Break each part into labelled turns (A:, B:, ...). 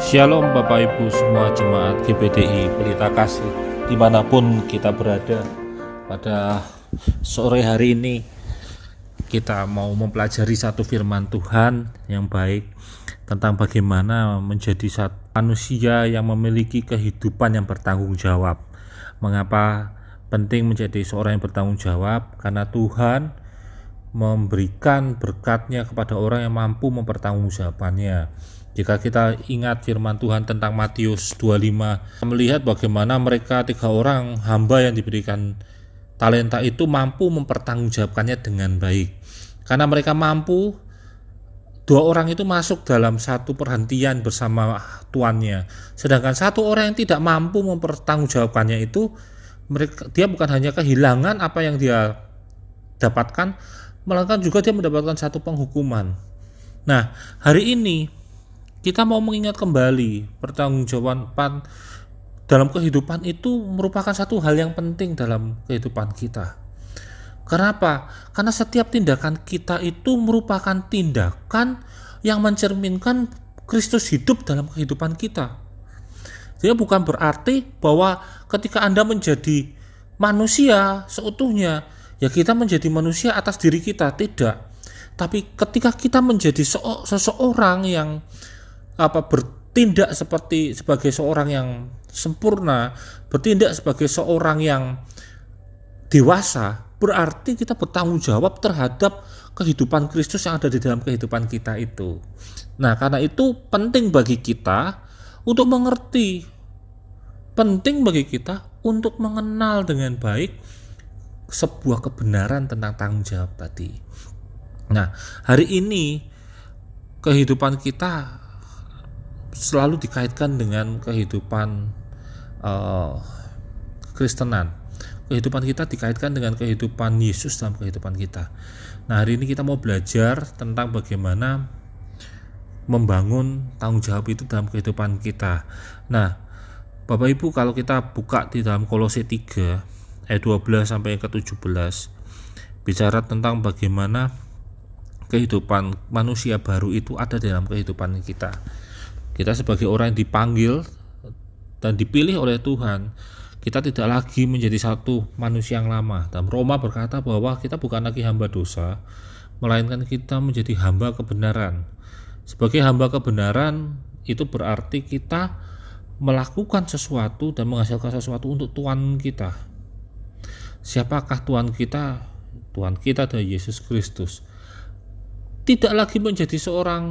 A: Shalom Bapak Ibu semua jemaat GBDI Pelita Kasih dimanapun kita berada. Pada sore hari ini kita mau mempelajari satu firman Tuhan yang baik tentang bagaimana menjadi satu manusia yang memiliki kehidupan yang bertanggung jawab. Mengapa penting menjadi seorang yang bertanggung jawab? Karena Tuhan memberikan berkat-Nya kepada orang yang mampu mempertanggungjawabkannya. Jika kita ingat firman Tuhan tentang Matius 25, melihat bagaimana mereka 3 orang hamba yang diberikan talenta itu mampu mempertanggungjawabkannya dengan baik. Karena mereka mampu, 2 orang itu masuk dalam satu perhentian bersama tuannya. Sedangkan 1 orang yang tidak mampu mempertanggungjawabkannya itu, dia bukan hanya kehilangan apa yang dia dapatkan, melainkan juga dia mendapatkan satu penghukuman. Nah, hari ini kita mau mengingat kembali pertanggungjawaban dalam kehidupan itu merupakan satu hal yang penting dalam kehidupan kita. Kenapa? Karena setiap tindakan kita itu merupakan tindakan yang mencerminkan Kristus hidup dalam kehidupan kita. Jadi bukan berarti bahwa ketika Anda menjadi manusia seutuhnya, ya kita menjadi manusia atas diri kita, tidak. Tapi ketika kita menjadi seseorang yang bertindak sebagai seorang yang sempurna, bertindak sebagai seorang yang dewasa, berarti kita bertanggung jawab terhadap kehidupan Kristus yang ada di dalam kehidupan kita itu. Nah, karena itu penting bagi kita untuk mengerti, penting bagi kita untuk mengenal dengan baik sebuah kebenaran tentang tanggung jawab tadi. Nah, hari ini kehidupan kita selalu dikaitkan dengan kehidupan Kristenan. Kehidupan kita dikaitkan dengan kehidupan Yesus dalam kehidupan kita. Nah, hari ini kita mau belajar tentang bagaimana membangun tanggung jawab itu dalam kehidupan kita. Nah, Bapak Ibu, kalau kita buka di dalam Kolose 3 ayat 12 sampai ke 17, bicara tentang bagaimana kehidupan manusia baru itu ada dalam kehidupan kita. Kita sebagai orang yang dipanggil dan dipilih oleh Tuhan, kita tidak lagi menjadi satu manusia yang lama. Dan Roma berkata bahwa kita bukan lagi hamba dosa, melainkan kita menjadi hamba kebenaran. Sebagai hamba kebenaran itu berarti kita melakukan sesuatu dan menghasilkan sesuatu untuk Tuhan kita. Siapakah Tuhan kita? Tuhan kita adalah Yesus Kristus. Tidak lagi menjadi seorang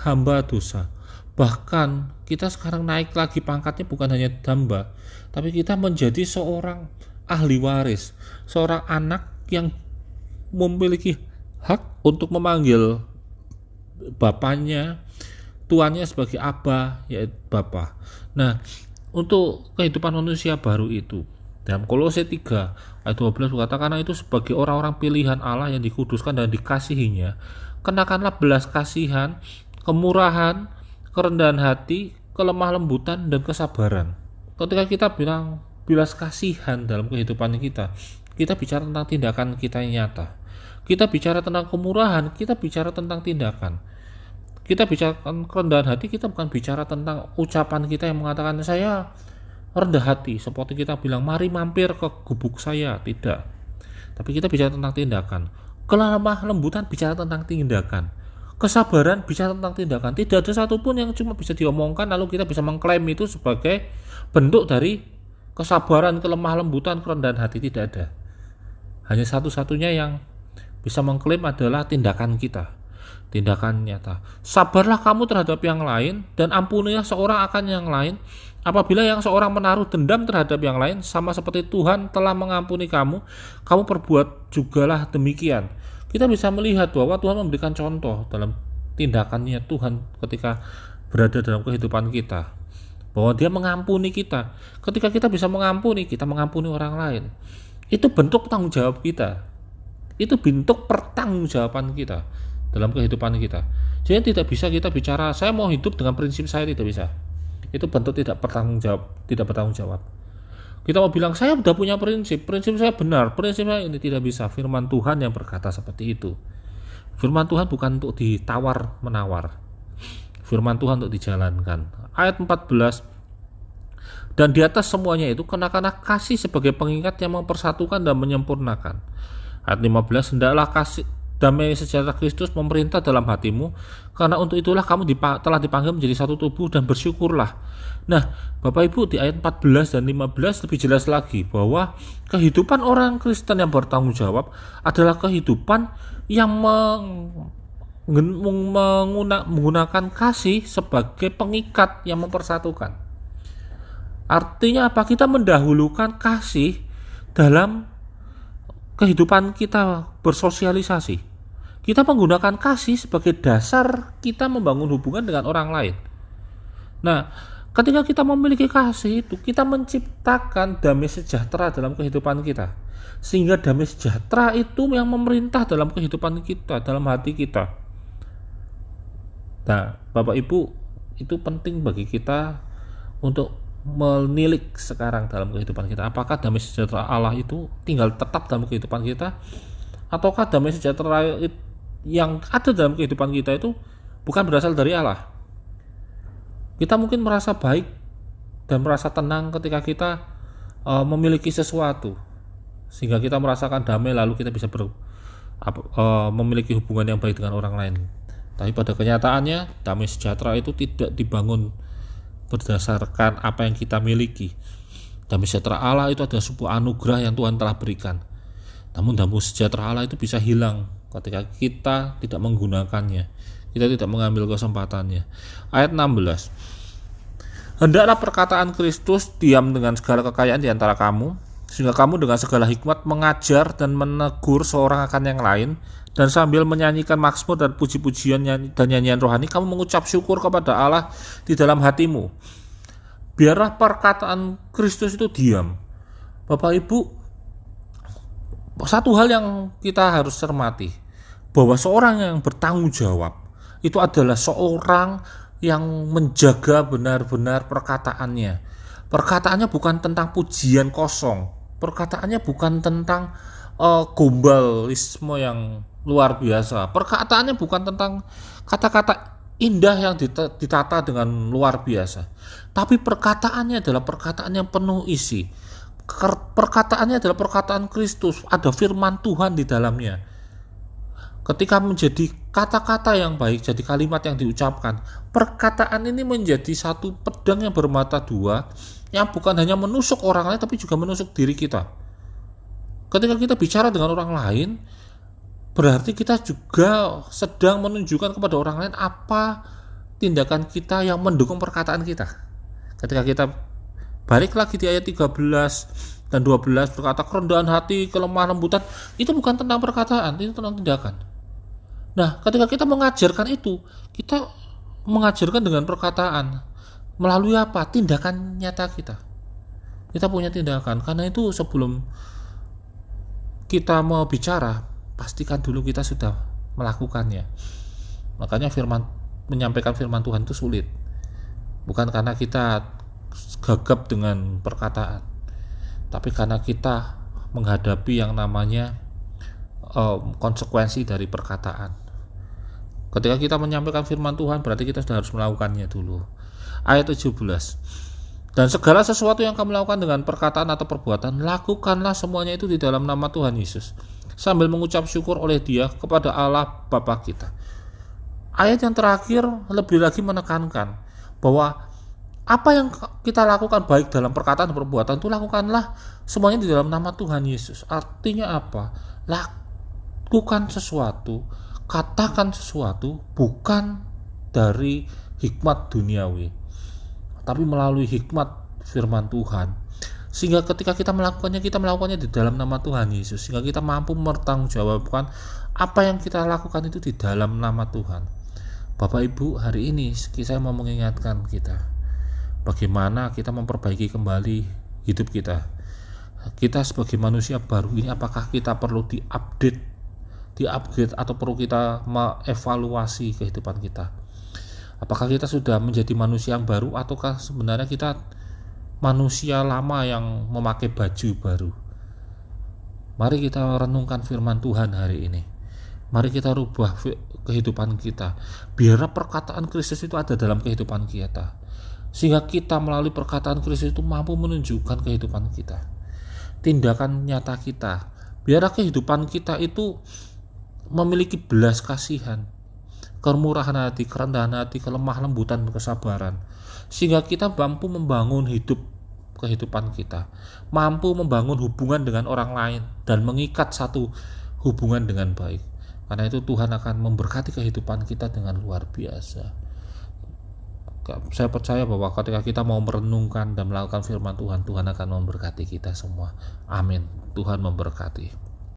A: hamba dosa. Bahkan kita sekarang naik lagi pangkatnya, bukan hanya hamba, tapi kita menjadi seorang ahli waris, seorang anak yang memiliki hak untuk memanggil bapaknya, tuannya sebagai Aba, yaitu Bapa. Nah, untuk kehidupan manusia baru itu, dalam Kolose 3 ayat 12 berkata, karena itu sebagai orang-orang pilihan Allah yang dikuduskan dan dikasihinya, kenakanlah belas kasihan, kemurahan, kerendahan hati, kelemah lembutan, dan kesabaran. Ketika kita bilang belas kasihan dalam kehidupan kita bicara tentang tindakan kita yang nyata. Kita bicara tentang kemurahan, kita bicara tentang tindakan. Kita bicara tentang kerendahan hati, kita bukan bicara tentang ucapan kita yang mengatakan saya rendah hati, seperti kita bilang mari mampir ke gubuk saya, tidak. Tapi kita bicara tentang tindakan. Kelemah lembutan bicara tentang tindakan. Kesabaran bicara tentang tindakan. Tidak ada satupun yang cuma bisa diomongkan lalu kita bisa mengklaim itu sebagai bentuk dari kesabaran, kelemah lembutan, kerendahan hati. Tidak ada. Hanya satu-satunya yang bisa mengklaim adalah tindakan kita, tindakan nyata. Sabarlah kamu terhadap yang lain dan ampunilah seorang akan yang lain. Apabila yang seorang menaruh dendam terhadap yang lain, sama seperti Tuhan telah mengampuni kamu, kamu perbuat jugalah demikian. Kita bisa melihat bahwa Tuhan memberikan contoh dalam tindakannya Tuhan ketika berada dalam kehidupan kita, bahwa Dia mengampuni kita. Ketika kita bisa mengampuni, kita mengampuni orang lain. Itu bentuk tanggung jawab kita. Itu bentuk pertanggungjawaban kita dalam kehidupan kita. Jadi tidak bisa kita bicara saya mau hidup dengan prinsip saya, tidak bisa. Itu bentuk tidak bertanggung jawab. Kita mau bilang saya sudah punya prinsip saya benar, prinsip saya ini, tidak bisa. Firman Tuhan yang berkata seperti itu. Firman Tuhan bukan untuk ditawar menawar. firman Tuhan untuk dijalankan. Ayat 14, dan di atas semuanya itu kenakanlah kasih sebagai pengingat yang mempersatukan dan menyempurnakan. Ayat 15, hendaklah kasih damai sejahtera Kristus memerintah dalam hatimu, karena untuk itulah kamu telah dipanggil menjadi satu tubuh, dan bersyukurlah. Nah, Bapak Ibu, di ayat 14 dan 15 lebih jelas lagi bahwa kehidupan orang Kristen yang bertanggung jawab adalah kehidupan yang menggunakan kasih sebagai pengikat yang mempersatukan. Artinya apa? Kita mendahulukan kasih dalam kehidupan kita bersosialisasi. Kita menggunakan kasih sebagai dasar kita membangun hubungan dengan orang lain. Nah, ketika kita memiliki kasih itu, kita menciptakan damai sejahtera dalam kehidupan kita. Sehingga damai sejahtera itu yang memerintah dalam kehidupan kita, dalam hati kita. Nah, Bapak Ibu, itu penting bagi kita untuk menilik sekarang dalam kehidupan kita. Apakah damai sejahtera Allah itu tinggal tetap dalam kehidupan kita, ataukah damai sejahtera yang ada dalam kehidupan kita itu bukan berasal dari Allah? Kita mungkin merasa baik dan merasa tenang ketika kita memiliki sesuatu, sehingga kita merasakan damai, lalu kita bisa memiliki hubungan yang baik dengan orang lain. Tapi pada kenyataannya damai sejahtera itu tidak dibangun berdasarkan apa yang kita miliki. Damai sejahtera Allah itu adalah sebuah anugerah yang Tuhan telah berikan. Namun damai sejahtera Allah itu bisa hilang ketika kita tidak menggunakannya, kita tidak mengambil kesempatannya. Ayat 16, hendaklah perkataan Kristus diam dengan segala kekayaan di antara kamu, sehingga kamu dengan segala hikmat mengajar dan menegur seorang akan yang lain, dan sambil menyanyikan mazmur dan puji-pujian dan nyanyian rohani, kamu mengucap syukur kepada Allah di dalam hatimu. Biarlah perkataan Kristus itu diam. Bapak Ibu, satu hal yang kita harus cermati, bahwa seorang yang bertanggung jawab itu adalah seorang yang menjaga benar-benar perkataannya. Perkataannya bukan tentang pujian kosong, perkataannya bukan tentang gombalisme yang luar biasa, perkataannya bukan tentang kata-kata indah yang ditata dengan luar biasa, tapi perkataannya adalah perkataan yang penuh isi. Perkataannya adalah perkataan Kristus, ada firman Tuhan di dalamnya. Ketika menjadi kata-kata yang baik, jadi kalimat yang diucapkan, perkataan ini menjadi satu pedang yang bermata dua, yang bukan hanya menusuk orang lain tapi juga menusuk diri kita. Ketika kita bicara dengan orang lain, berarti kita juga sedang menunjukkan kepada orang lain apa tindakan kita yang mendukung perkataan kita. Ketika kita balik lagi di ayat 13 dan 12 berkata kerendahan hati, kelemah lembutan, itu bukan tentang perkataan, itu tentang tindakan. Nah, ketika kita mengajarkan itu, kita mengajarkan dengan perkataan. Melalui apa? Tindakan nyata kita. Kita punya tindakan. Karena itu sebelum kita mau bicara, pastikan dulu kita sudah melakukannya. Makanya menyampaikan firman Tuhan itu sulit. Bukan karena kita gagap dengan perkataan, tapi karena kita menghadapi yang namanya konsekuensi dari perkataan. Ketika kita menyampaikan firman Tuhan, berarti kita sudah harus melakukannya dulu. Ayat 17, dan segala sesuatu yang kamu lakukan dengan perkataan atau perbuatan, lakukanlah semuanya itu di dalam nama Tuhan Yesus, sambil mengucap syukur oleh Dia kepada Allah Bapa kita. Ayat yang terakhir lebih lagi menekankan bahwa apa yang kita lakukan baik dalam perkataan dan perbuatan itu lakukanlah semuanya di dalam nama Tuhan Yesus. Artinya apa? Lakukan sesuatu, katakan sesuatu bukan dari hikmat duniawi, tapi melalui hikmat firman Tuhan. Sehingga ketika kita melakukannya di dalam nama Tuhan Yesus, sehingga kita mampu mempertanggungjawabkan apa yang kita lakukan itu di dalam nama Tuhan. Bapak Ibu, hari ini saya mau mengingatkan kita, bagaimana kita memperbaiki kembali hidup kita. Kita sebagai manusia baru ini, apakah kita perlu diupgrade atau perlu kita mengevaluasi kehidupan kita? Apakah kita sudah menjadi manusia yang baru, ataukah sebenarnya kita manusia lama yang memakai baju baru? Mari kita renungkan firman Tuhan hari ini. Mari kita rubah kehidupan kita. Biar perkataan Kristus itu ada dalam kehidupan kita. Sehingga kita melalui perkataan Kristus itu mampu menunjukkan kehidupan kita. Tindakan nyata kita. Biar kehidupan kita itu memiliki belas kasihan, kemurahan hati, kerendahan hati, kelemah lembutan, kesabaran. Sehingga kita mampu membangun kehidupan kita. Mampu membangun hubungan dengan orang lain dan mengikat satu hubungan dengan baik. Karena itu Tuhan akan memberkati kehidupan kita dengan luar biasa. Saya percaya bahwa ketika kita mau merenungkan dan melakukan firman Tuhan, Tuhan akan memberkati kita semua. Amin. Tuhan memberkati.